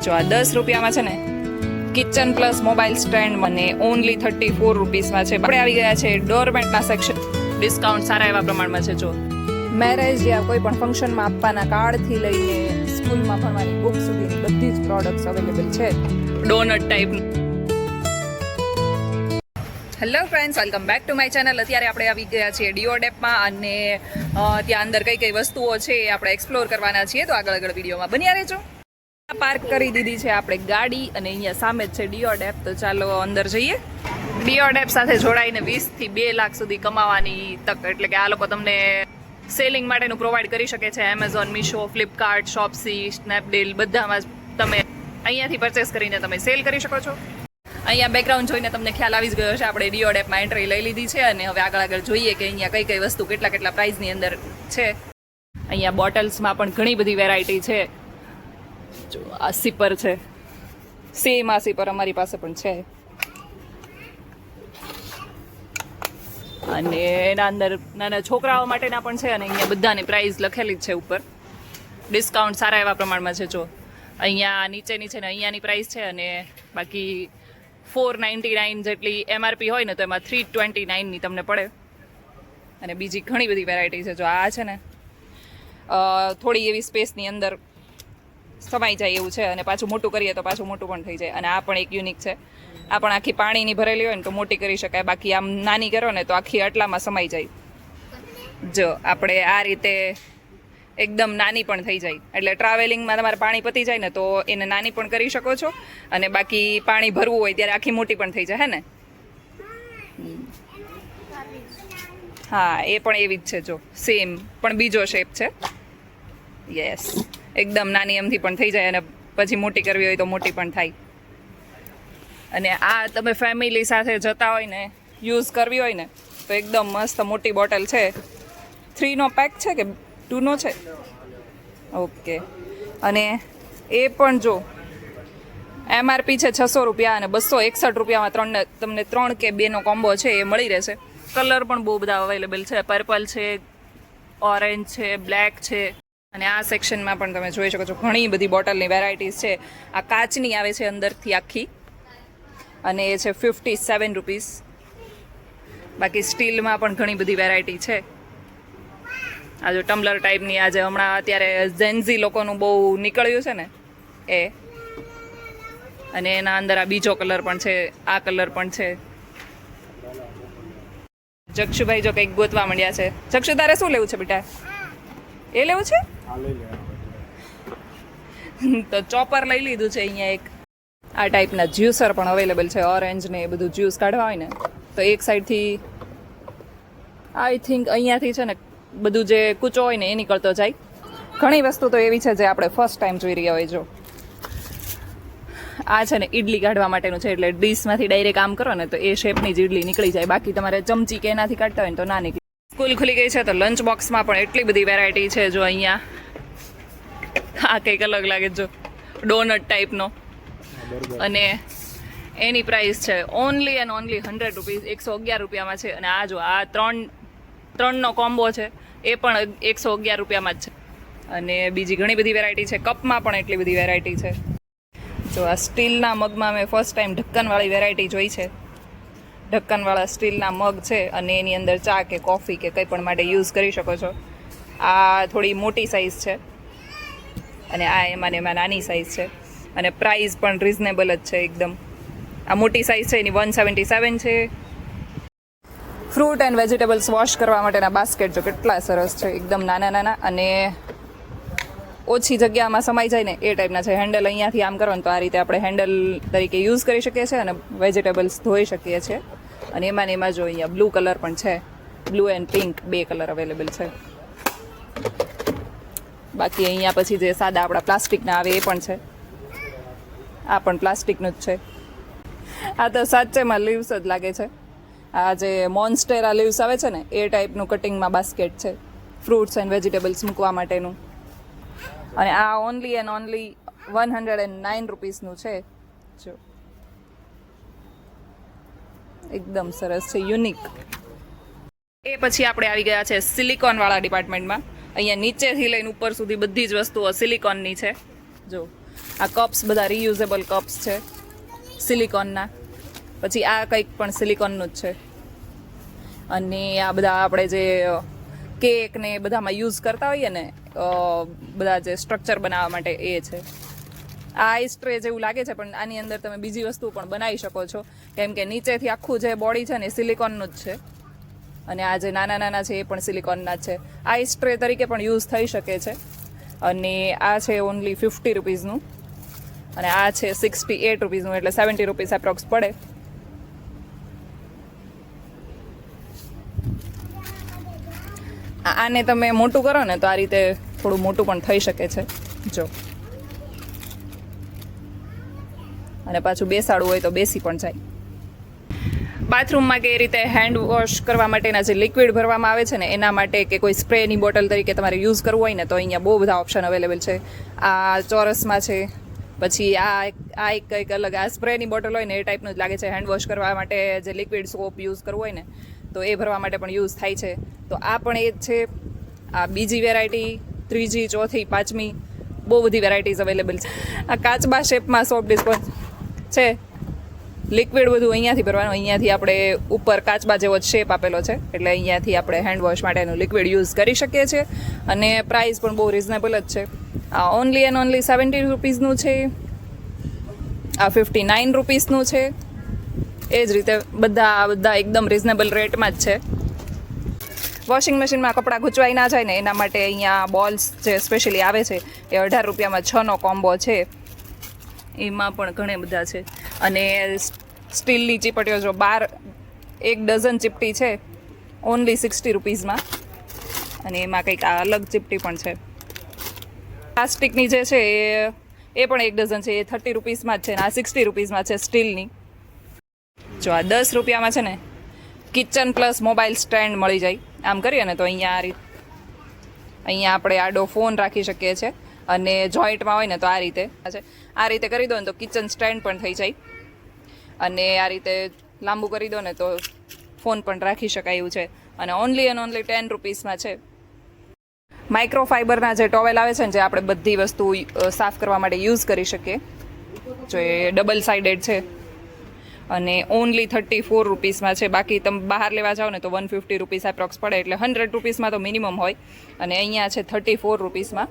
જો આ 10 રૂપિયામાં છે ને કિચન પ્લસ મોબાઈલ સ્ટેન્ડ મને ઓનલી 34 રૂપીસમાં છે. આપણે આવી ગયા છે ડોરમેટના સેક્શન. ડિસ્કાઉન્ટ સારા એવા પ્રમાણમાં છે. જો મેરેજ યા કોઈ પણ ફંક્શનમાં આપવાના કાર્ડથી લઈને સ્કૂલમાં ભણવાની બુક સુધીની બધી જ પ્રોડક્ટ્સ અવેલેબલ છે. Donut type. Hello friends, welcome back to my channel. અત્યારે આપણે આવી ગયા છીએ ડીઓડેપમાં અને ત્યાં અંદર કઈ કઈ વસ્તુઓ છે એ આપણે એક્સપ્લોર કરવાના છીએ. તો આગળ વિડીયોમાં બન્યા રહેજો. પાર્ક કરી દીધી છે આપણે ગાડી અને અહીંયા સામે જ છે ડીઓડેપ. તો ચાલો અંદર જઈએ. ડીઓડેપ સાથે જોડાઈને 20 થી 2 લાખ સુધી કમાવાની તક, એટલે કે આ લોકો તમને સેલિંગ માટેનું પ્રોવાઈડ કરી શકે છે. એમેઝોન, મીશો, ફ્લિપકાર્ટ, શોપસી, સ્નેપડીલ બધામાં તમે અહીંયાથી પરચેસ કરીને તમે સેલ કરી શકો છો. અહીંયા બેકગ્રાઉન્ડ જોઈને તમને ખ્યાલ આવી જ ગયો છે. આપણે ડીઓડેપમાં એન્ટ્રી લઈ લીધી છે અને હવે આગળ જોઈએ કે અહીંયા કઈ કઈ વસ્તુ કેટલા પ્રાઇઝની અંદર છે. અહીંયા બોટલ્સમાં પણ ઘણી બધી વેરાયટી છે. જો આ સીપર છે, સેમ આ સીપર અમારી પાસે પણ છે અને એના અંદર નાના છોકરાઓ માટેના પણ છે અને અહીંયા બધાની પ્રાઇસ લખેલી જ છે ઉપર. ડિસ્કાઉન્ટ સારા એવા પ્રમાણમાં છે. જો અહીંયા નીચેની છે ને અહીંયાની પ્રાઇસ છે અને બાકી 499 જેટલી MRP હોય ને તો એમાં 329ની તમને પડે. અને બીજી ઘણી બધી વેરાયટી છે. જો આ છે ને થોડી એવી સ્પેસની અંદર સમાઈ જાય એવું છે અને પાછું મોટું કરીએ તો પાછું મોટું પણ થઈ જાય. અને આ પણ એક યુનિક છે. આ પણ આખી પાણીની ભરેલી હોય ને તો મોટી કરી શકાય, બાકી આમ નાની કરો ને તો આખી આટલામાં સમાઈ જાય. જો આપણે આ રીતે એકદમ નાની પણ થઈ જાય, એટલે ટ્રાવેલિંગમાં તમારે પાણી પતી જાય ને તો એને નાની પણ કરી શકો છો અને બાકી પાણી ભરવું હોય ત્યારે આખી મોટી પણ થઈ જાય. હે ને? હા, એ પણ એવી જ છે. જો સેમ પણ બીજો શેપ છે. યસ, એકદમ નાની એમથી પણ થઈ જાય અને પછી મોટી કરવી હોય તો મોટી પણ થાય. અને આ તમે ફેમિલી સાથે જતા હોય ને યુઝ કરવી હોય ને તો એકદમ મસ્ત મોટી બોટલ છે. 3નો પેક છે કે 2નો છે? ઓકે. અને એ પણ જો MRP છે 600 રૂપિયા અને 261 રૂપિયામાં તમને 3 કે 2નો કોમ્બો છે એ મળી રહેશે. કલર પણ બહુ બધા અવેલેબલ છે. પર્પલ છે, ઓરેન્જ છે, બ્લેક છે. અને આ સેક્શનમાં પણ તમે જોઈ શકો છો ઘણી બધી બોટલની વેરાયટીઝ છે. આ કાચની આવે છે અંદરથી આખી અને એ છે 57 રૂપીસ. બાકી સ્ટીલમાં પણ ઘણી બધી વેરાયટી છે. આ જો ટમ્બલર ટાઈપની આજે હમણાં અત્યારે ઝેન્ઝી લોકોનું બહુ નીકળ્યું છે ને એ. અને એના અંદર આ બીજો કલર પણ છે, આ કલર પણ છે. જક્ષુભાઈ જો કંઈક ગોતવા માંડ્યા છે. જક્ષુ, તારે શું લેવું છે બેટા? એ લેવું છે? તો ચોપર લઈ લીધું છે. અહીંયા એક આ ટાઈપના જ્યુસર પણ અવેલેબલ છે. ઓરેન્જ ને એ બધું જ્યુસ કાઢવા હોય ને તો એક સાઈડથી આઈ થિંક અહીંયાથી છે ને બધું જે કૂચો હોય ને એ નીકળતો જાય. ઘણી વસ્તુ તો એવી છે જે આપણે ફર્સ્ટ ટાઈમ જોઈ રહ્યા હોય. જો આ છે ને ઇડલી કાઢવા માટેનું છે, એટલે ડીશમાંથી ડાયરેક્ટ આમ કરો ને તો એ શેપની જ ઇડલી નીકળી જાય. બાકી તમારે ચમચી કે એનાથી કાઢતા હોય ને તો ના નીકળે. સ્કૂલ ખુલી ગઈ છે તો લંચ બોક્સમાં પણ એટલી બધી વેરાયટી છે. જો અહીંયા આ કંઈક અલગ લાગે. જો ડોનટ ટાઈપનો અને એની પ્રાઇસ છે ઓનલી એન્ડ ઓનલી 100 રૂપીસ. 111 રૂપિયામાં છે. અને આ જો આ ત્રણનો કોમ્બો છે એ પણ 111 રૂપિયામાં જ છે. અને બીજી ઘણી બધી વેરાયટી છે. કપમાં પણ એટલી બધી વેરાયટી છે. જો આ સ્ટીલના મગમાં મેં ફર્સ્ટ ટાઈમ ઢક્કનવાળી વેરાયટી જોઈ છે. ઢક્કનવાળા સ્ટીલના મગ છે અને એની અંદર ચા કે કોફી કે કંઈ પણ માટે યુઝ કરી શકો છો. આ થોડી મોટી સાઇઝ છે અને આ એમાં નાની સાઇઝ છે અને પ્રાઇસ પણ રિઝનેબલ જ છે એકદમ. આ મોટી સાઇઝ છે એની 177 છે. ફ્રૂટ એન્ડ વેજીટેબલ્સ વોશ કરવા માટેના બાસ્કેટ જો કેટલા સરસ છે, એકદમ નાના અને ઓછી જગ્યામાં સમાઈ જાય ને એ ટાઈપના છે. હેન્ડલ અહીંયાથી આમ કરો ને તો આ રીતે આપણે હેન્ડલ તરીકે યુઝ કરી શકીએ છીએ અને વેજીટેબલ્સ ધોઈ શકીએ છીએ. અને એમાં જો અહીંયા બ્લુ કલર પણ છે. Blue and pink 2 colour available છે. બાકી અહીંયા પછી જે સાદા આપણા પ્લાસ્ટિકના આવે એ પણ છે. આ પણ પ્લાસ્ટિકનું જ છે. આ તો સાચેમાં લીવ્સ જ લાગે છે. આ જે મોન્સ્ટેરા લીવ્સ આવે છે ને એ ટાઈપનું કટિંગમાં બાસ્કેટ છે ફ્રૂટ્સ એન્ડ વેજીટેબલ્સ મૂકવા માટેનું. અને આ ઓનલી એન્ડ ઓનલી 109 રૂપીસનું છે. જો એકદમ સરસ છે, યુનિક. એ પછી આપણે આવી ગયા છે સિલિકોનવાળા ડિપાર્ટમેન્ટમાં. અહીંયા નીચેથી લઈને ઉપર સુધી બધી જ વસ્તુઓ સિલિકોનની છે. જો આ કપ્સ બધા રિયુઝેબલ કપ્સ છે સિલિકોનના. પછી આ કંઈક પણ સિલિકોનનું જ છે. અને આ બધા આપણે જે કેક ને બધામાં યુઝ કરતા હોઈએ ને બધા જે સ્ટ્રક્ચર બનાવવા માટે એ છે. આ આઈસ ટ્રે જેવું લાગે છે પણ આની અંદર તમે બીજી વસ્તુ પણ બનાવી શકો છો, કેમ કે નીચેથી આખું જે બોડી છે ને એ સિલિકોનનું જ છે. અને આ જે નાના નાના છે એ પણ સિલિકોનના જ છે. આઈસ ટ્રે તરીકે પણ યુઝ થઈ શકે છે. અને આ છે ઓનલી 50 રૂપીઝનું અને આ છે 68 રૂપીઝનું, એટલે 70 રૂપીઝ એપ્રોક્સ પડે. આને તમે મોટું કરો ને તો આ રીતે થોડું મોટું પણ થઈ શકે છે જો. અને પાછું બેસાડવું હોય તો બેસી પણ જાય. બાથરૂમમાં કે એ રીતે હેન્ડ વોશ કરવા માટેના જે લિક્વિડ ભરવામાં આવે છે ને એના માટે કે કોઈ સ્પ્રેની બોટલ તરીકે તમારે યુઝ કરવું હોય ને તો અહીંયા બહુ બધા ઓપ્શન અવેલેબલ છે. આ ચોરસમાં છે, પછી આ એક કંઈક અલગ આ સ્પ્રેની બોટલ હોય ને એ ટાઈપનું જ લાગે છે. હેન્ડ વોશ કરવા માટે જે લિક્વિડ સોપ યુઝ કરવું હોય ને તો એ ભરવા માટે પણ યુઝ થાય છે. તો આ પણ એ જ છે. આ બીજી વેરાયટી, ત્રીજી, ચોથી, પાંચમી, બહુ બધી વેરાયટીઝ અવેલેબલ છે. આ કાચબા શેપમાં સોપ ડિસ્પોઝ છે. લિક્વિડ બધું અહીંયાથી ભરવાનું. અહીંયાથી આપણે ઉપર કાચબા જેવો જ શેપ આપેલો છે, એટલે અહીંયાથી આપણે હેન્ડ વોશ માટેનું લિક્વિડ યુઝ કરી શકીએ છીએ. અને પ્રાઇસ પણ બહુ રિઝનેબલ જ છે. આ ઓનલી એન્ડ ઓનલી 70 રૂપીઝનું છે. આ 59 રૂપીસનું છે. એ જ રીતે બધા એકદમ રિઝનેબલ રેટમાં જ છે. વોશિંગ મશીનમાં કપડાં ગૂંચવાઈ ના જાય ને એના માટે અહીંયા બોલ્સ જે સ્પેશિયલી આવે છે એ 18 રૂપિયામાં 6નો કોમ્બો છે. એમાં પણ ઘણા બધા છે. અને સ્ટીલની ચીપટીઓ જો 1 ડઝન ચીપટી છે ઓનલી 60 રૂપીઝમાં. અને એમાં કંઈક આ અલગ ચીપટી પણ છે. પ્લાસ્ટિકની જે છે એ પણ 1 ડઝન છે, એ 30 રૂપીઝમાં જ છે. અને આ 60 રૂપીઝમાં છે સ્ટીલની. જો આ 10 રૂપિયામાં છે ને કિચન પ્લસ મોબાઈલ સ્ટેન્ડ મળી જાય. આમ કરીએ ને તો અહીંયા આપણે આડો ફોન રાખી શકીએ છીએ. અને જોઈન્ટમાં હોય ને તો આ રીતે કરી દો ને તો કિચન સ્ટેન્ડ પણ થઈ જાય. અને આ રીતે લાંબુ કરી દો ને તો ફોન પણ રાખી શકાય એવું છે. અને ઓનલી એન્ડ ઓનલી 10 રૂપીસમાં છે. માઇક્રોફાઈબરના જે ટોવેલ આવે છે ને જે આપણે બધી વસ્તુ સાફ કરવા માટે યુઝ કરી શકીએ, જો એ ડબલ સાઇડેડ છે. અને ઓનલી 34 રૂપીસમાં છે. બાકી તમે બહાર લેવા જાઓ ને તો 150 રૂપીસ એપ્રોક્સ પડે, એટલે 100 રૂપીસમાં તો મિનિમમ હોય. અને અહીંયા છે 34 રૂપીસમાં.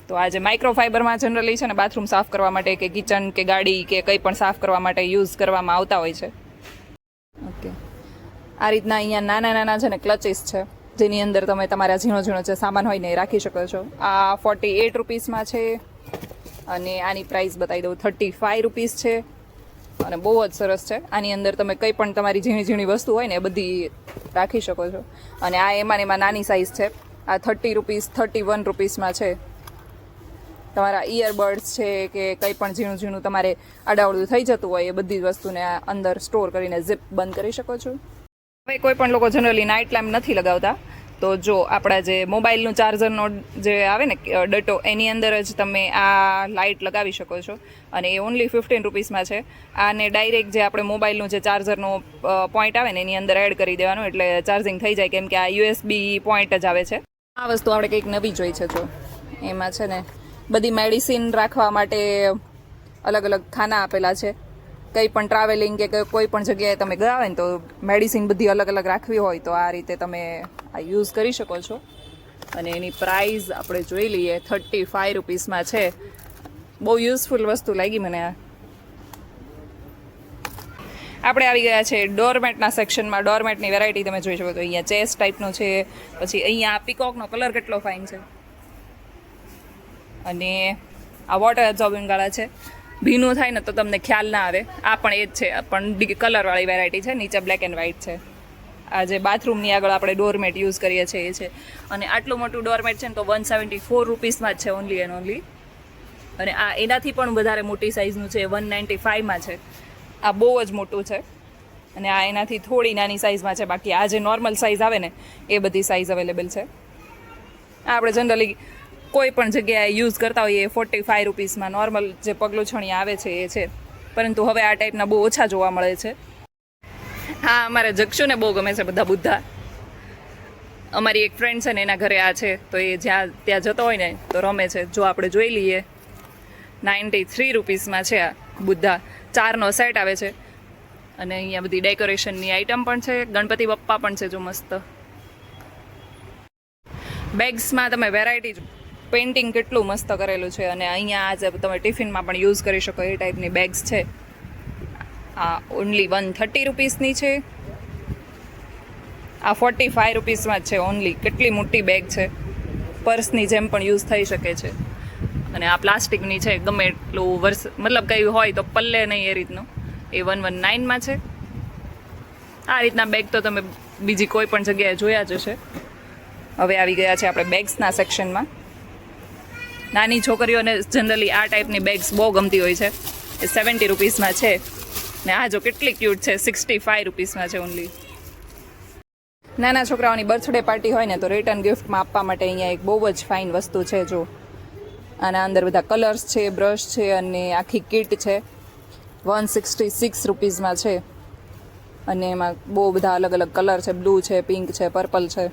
તો આ જે માઇક્રોફાઈબરમાં જનરલી છે ને બાથરૂમ સાફ કરવા માટે કે કિચન કે ગાડી કે કંઈ પણ સાફ કરવા માટે યુઝ કરવામાં આવતા હોય છે. ઓકે, આ રીતના અહીંયા નાના નાના છે ને ક્લચીસ છે, જેની અંદર તમે તમારા ઝીણો ઝીણો જે સામાન હોય ને એ રાખી શકો છો. આ 48 રૂપીસમાં છે. અને આની પ્રાઇસ બતાવી દઉં, 35 રૂપીસ છે. અને બહુ જ સરસ છે. આની અંદર તમે કંઈ પણ તમારી ઝીણી ઝીણી વસ્તુ હોય ને એ બધી રાખી શકો છો. અને આ એમાં નાની સાઇઝ છે. આ 30 રૂપીસ 31 રૂપીસમાં છે. તમારા ઇયરબડ્સ છે કે કંઈ પણ ઝીણું ઝીણું તમારે આડાવડું થઈ જતું હોય એ બધી વસ્તુને અંદર સ્ટોર કરીને ઝીપ બંધ કરી શકો છો. હવે કોઈ પણ લોકો જનરલી નાઇટ લેમ્પ નથી લગાવતા, તો જો આપણા જે મોબાઈલનું ચાર્જરનો જે આવે ને ડટો, એની અંદર જ તમે આ લાઇટ લગાવી શકો છો. અને એ ઓનલી 15 રૂપીસમાં છે. આને ડાયરેક્ટ જે આપણે મોબાઈલનું જે ચાર્જરનો પોઈન્ટ આવે ને એની અંદર એડ કરી દેવાનું, એટલે ચાર્જિંગ થઈ જાય, કેમ કે આ USB પોઈન્ટ જ આવે છે. આ વસ્તુ આપણે કંઈક નવી જોઈ છે. જો એમાં છે ને બધી મેડિસિન રાખવા માટે અલગ અલગ ખાના આપેલા છે. કંઈ પણ ટ્રાવેલિંગ કે કોઈ પણ જગ્યાએ તમે ગયા હોય ને તો મેડિસિન બધી અલગ અલગ રાખવી હોય તો આ રીતે તમે આ યુઝ કરી શકો છો. અને એની પ્રાઇસ આપણે જોઈ લઈએ, 35 રૂપીસમાં છે. બહુ યુઝફુલ વસ્તુ લાગી મને આ. આપણે આવી ગયા છે ડોરમેટના સેક્શનમાં. ડોરમેટની વેરાયટી તમે જોઈ શકો તો અહીંયા ચેસ ટાઈપનો છે. પછી અહીંયા પીકોકનો કલર કેટલો ફાઇન છે. અને આ વોટર એબ્ઝોર્બિંગ વાળા છે. ભીનું થાય ને તો તમને ખ્યાલ ના આવે. આ પણ એ જ છે, પણ કલરવાળી વેરાયટી છે. નીચે બ્લેક એન્ડ વ્હાઇટ છે. આ જે બાથરૂમની આગળ આપણે ડોરમેટ યુઝ કરીએ છીએ એ છે. અને આટલું મોટું ડોરમેટ છે ને તો 174 રૂપીસમાં જ છે ઓનલી એન્ડ ઓનલી. અને આ એનાથી પણ વધારે મોટી સાઇઝનું છે, 195માં છે. આ બહુ જ મોટું છે. અને આ એનાથી થોડી નાની સાઇઝમાં છે. બાકી આ જે નોર્મલ સાઇઝ આવે ને એ બધી સાઇઝ અવેલેબલ છે. આ આપણે જનરલી કોઈ પણ જગ્યાએ યુઝ કરતા હોઈએ 45 રૂપીસમાં નોર્મલ જે પગલું છણિયા આવે છે એ છે. પરંતુ હવે આ ટાઈપના બહુ ઓછા જોવા મળે છે. હા, અમારે જક્ષુને બહુ ગમે છે બધા બુદ્ધા. અમારી એક ફ્રેન્ડ છે ને એના ઘરે આ છે, તો એ જ્યાં ત્યાં જતો હોય ને તો રમે છે. જો આપણે જોઈ લઈએ, 93 રૂપીસમાં છે આ બુદ્ધા. 4નો સેટ આવે છે. અને અહીંયા બધી ડેકોરેશનની આઈટમ પણ છે, ગણપતિ બપ્પા પણ છે જો મસ્ત. બેગ્સમાં તમે વેરાયટી, પેઇન્ટિંગ કેટલું મસ્ત કરેલું છે. અને અહીંયા આજે તમે ટિફિનમાં પણ યુઝ કરી શકો એ ટાઈપની બેગ્સ છે. આ ઓનલી 130 રૂપીસની છે. આ 45 રૂપીસમાં જ છે ઓનલી. કેટલી મોટી બેગ છે, પર્સની જેમ પણ યુઝ થઈ શકે છે. અને આ પ્લાસ્ટિકની છે, ગમે એટલું વર્ષ મતલબ કંઈ હોય તો પલ્લે નહીં એ રીતનું. એ 119માં છે. આ રીતના બેગ તો તમે બીજી કોઈ પણ જગ્યાએ જોયા જ હશે. હવે આવી ગયા છે આપણે બેગ્સના સેક્શનમાં. નાની છોકરીઓને જનરલી આ ટાઈપની બેગ્સ બહુ ગમતી હોય છે. એ 70 રૂપીસમાં છે. ને આ જો કેટલી ક્યુટ છે, 65 રૂપીસમાં છે ઓનલી. નાના છોકરાઓની બર્થડે પાર્ટી હોય ને તો રિટર્ન ગિફ્ટમાં આપવા માટે અહીંયા એક બહુ જ ફાઇન વસ્તુ છે. જો આના અંદર બધા કલર્સ છે, બ્રશ છે અને આખી કિટ છે. 166 રૂપીસમાં છે. અને એમાં બહુ બધા અલગ અલગ કલર છે, બ્લુ છે, પિંક છે, પર્પલ છે.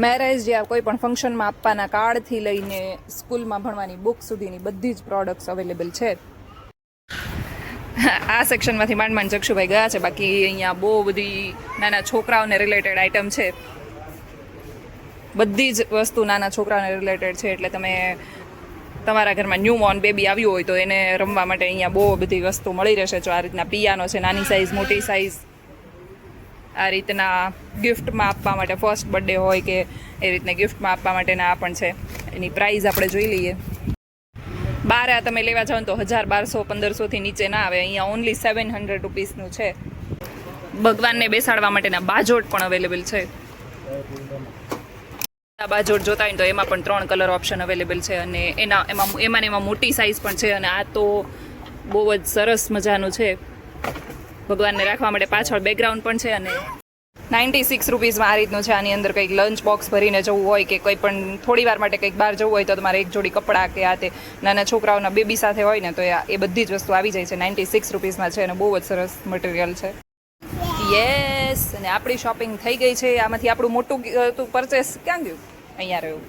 મેરેજ યા કોઈ પણ ફંક્શનમાં આપવાના કાર્ડથી લઈને સ્કૂલમાં ભણવાની બુક સુધીની બધી જ પ્રોડક્ટ્સ અવેલેબલ છે. આ સેક્શનમાંથી માંડ ચક્ષુભાઈ ગયા છે. બાકી અહીંયા બહુ બધી નાના છોકરાઓને રિલેટેડ આઇટમ છે. બધી જ વસ્તુ નાના છોકરાઓને રિલેટેડ છે. એટલે તમે તમારા ઘરમાં ન્યૂ બોર્ન બેબી આવ્યું હોય તો એને રમવા માટે અહીંયા બહુ બધી વસ્તુ મળી રહેશે. જો આ રીતના પિયાનો છે, નાની સાઇઝ, મોટી સાઇઝ. આ રીતના ગિફ્ટમાં આપવા માટે, ફર્સ્ટ બર્થડે હોય કે એ રીતના ગિફ્ટમાં આપવા માટેના આ પણ છે. એની પ્રાઇસ આપણે જોઈ લઈએ. બહાર આ તમે લેવા જાઓ તો 1000, 1200, 1500થી નીચે ના આવે. અહીંયા ઓનલી 700 રૂપીસનું છે. ભગવાનને બેસાડવા માટેના બાજોટ પણ અવેલેબલ છે. બાજોટ જોતા હોય તો એમાં પણ 3 કલર ઓપ્શન અવેલેબલ છે. અને એમાં મોટી સાઇઝ પણ છે. અને આ તો બહુ જ સરસ મજાનું છે. ભગવાનને રાખવા માટે પાછળ બેકગ્રાઉન્ડ પણ છે. અને 96 રૂપીસમાં આ રીતનું છે. આની અંદર કંઈક લંચ બોક્સ ભરીને જવું હોય કે કંઈ પણ થોડી વાર માટે કંઈક બહાર જવું હોય તો તમારે એક જોડી કપડાં કે આ તે નાના છોકરાઓના બેબી સાથે હોય ને તો એ બધી જ વસ્તુ આવી જાય છે. 96 રૂપીસમાં છે અને બહુ જ સરસ મટીરિયલ છે. યસ, અને આપણી શોપિંગ થઈ ગઈ છે. આમાંથી આપણું મોટું પરચેસ ક્યાં ગયું? અહીંયા રહ્યું.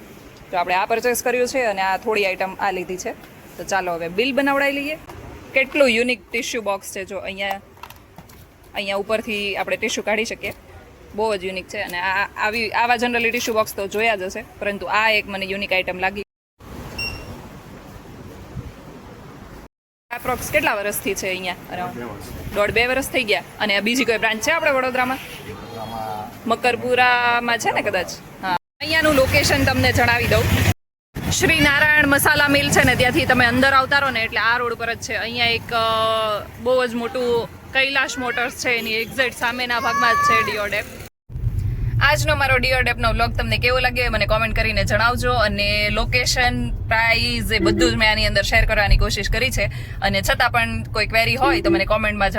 તો આપણે આ પરચેસ કર્યું છે અને આ થોડી આઈટમ આ લીધી છે. તો ચાલો હવે બિલ બનાવડાવી લઈએ. કેટલું યુનિક ટિશ્યુ બોક્સ છે. જો અહીંયા ઉપરથી આપણે ટિશ્યુ કાઢી શકીએ. બહુ જ યુનિક છે. અને આવા જનરલી ટિશ્યુ બોક્સ તો જોયા જ હશે, પરંતુ આ એક મને યુનિક આઈટમ લાગી. એપ્રોક્સ કેટલા વર્ષથી છે અહીંયા? અરાઉન્ડ 1.5-2 વર્ષ થઈ ગયા. અને બીજી કોઈ બ્રાન્ચ છે આપણે વડોદરામાં? મકરપુરામાં છે ને કદાચ. હા, અહીંયાનું લોકેશન તમને જણાવી દઉં. શ્રી નારાયણ મસાલા મિલ છે ને ત્યાંથી તમે અંદર આવતા રહો ને એટલે આ રોડ પર જ છે. અહીંયા એક બહુ જ મોટું કૈલાશ મોટર્સ છે, એની એક્ઝેક્ટ સામેના ભાગમાં જ છે ડિયો ડેપ. આજનો મારો ડિયો ડેપનો વ્લોગ તમને કેવો લાગ્યો એ મને કોમેન્ટ કરીને જણાવજો. અને લોકેશન, પ્રાઇસ એ બધું જ મેં આની અંદર શેર કરવાની કોશિશ કરી છે. અને છતાં પણ કોઈ ક્વેરી હોય તો મને કોમેન્ટમાં જણાવજો.